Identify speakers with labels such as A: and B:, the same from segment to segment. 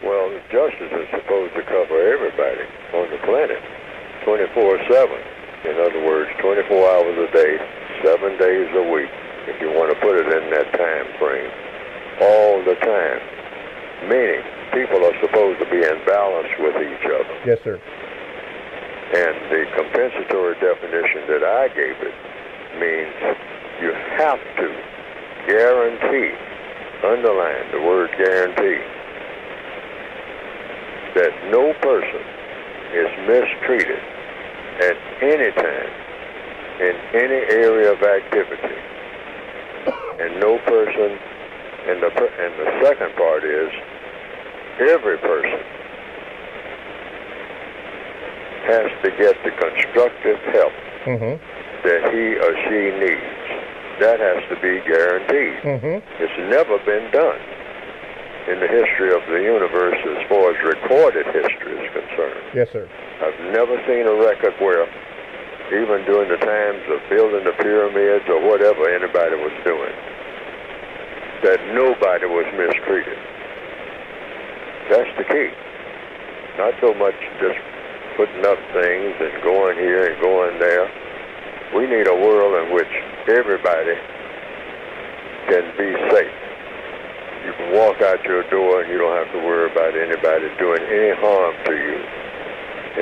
A: Well, justice is supposed to cover everybody on the planet 24/7. In other words, 24 hours a day, 7 days a week, if you want to put it in that time frame, all the time. Meaning, people are supposed to be in balance with each other.
B: Yes, sir.
A: And the compensatory definition that I gave it means you have to guarantee, underline the word guarantee, that no person is mistreated at any time in any area of activity. And no person, and the second part is, every person has to get the constructive help that he or she needs. That has to be guaranteed. It's never been done in the history of the universe as far as recorded history is concerned.
B: Yes, sir.
A: I've never seen a record where, even during the times of building the pyramids or whatever anybody was doing, that nobody was mistreated. That's the key. Not so much just putting up things and going here and going there. We need a world in which everybody can be safe. You can walk out your door and you don't have to worry about anybody doing any harm to you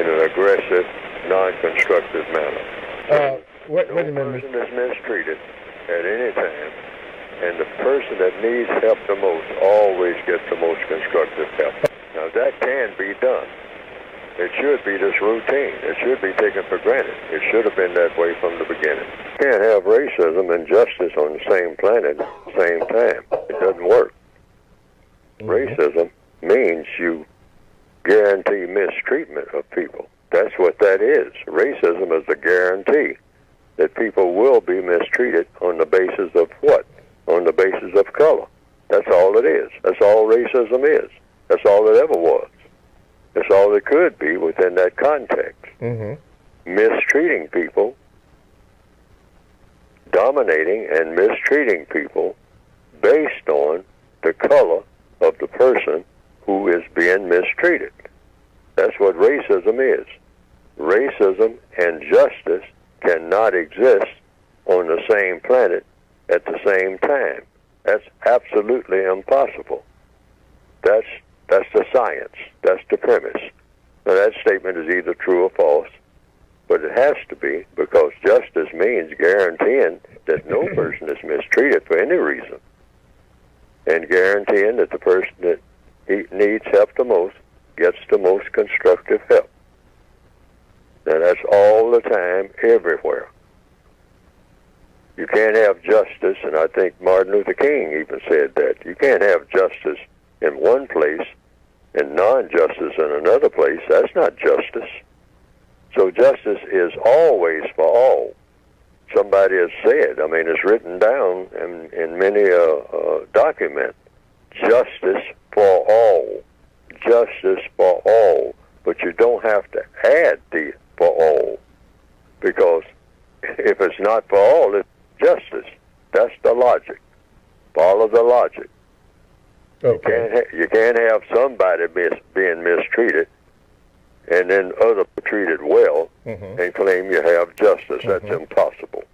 A: in an aggressive, non-constructive manner.
B: Wait a minute.
A: No person is mistreated at any time, and the person that needs help the most always gets the most constructive help. Now that can be done. It should be this routine. It should be taken for granted. It should have been that way from the beginning. You can't have racism and justice on the same planet at the same time. It doesn't work. Racism means you guarantee mistreatment of people. That's what that is. Racism is a guarantee that people will be mistreated on the basis of what? On the basis of color. That's all it is. That's all racism is. That's all it ever was. That's all it could be within that context. Mistreating people, dominating and mistreating people based on the color of the person who is being mistreated. That's what racism is. Racism and justice cannot exist on the same planet at the same time. That's absolutely impossible. That's the science. That's the premise. Now that statement is either true or false, but it has to be, because justice means guaranteeing that no person is mistreated for any reason, and guaranteeing that the person that he needs help the most gets the most constructive help. Now that's all the time, everywhere. You can't have justice, and I think Martin Luther King even said that. You can't have justice in one place and non-justice in another place. That's not justice. So justice is always for all. Somebody has said, I mean, it's written down in many documents, justice for all. Justice for all. But you don't have to add the for all, because if it's not for all, it's justice. That's the logic. Follow the logic.
B: Okay.
A: You can't have somebody being mistreated and then other treated well and claim you have justice. That's impossible.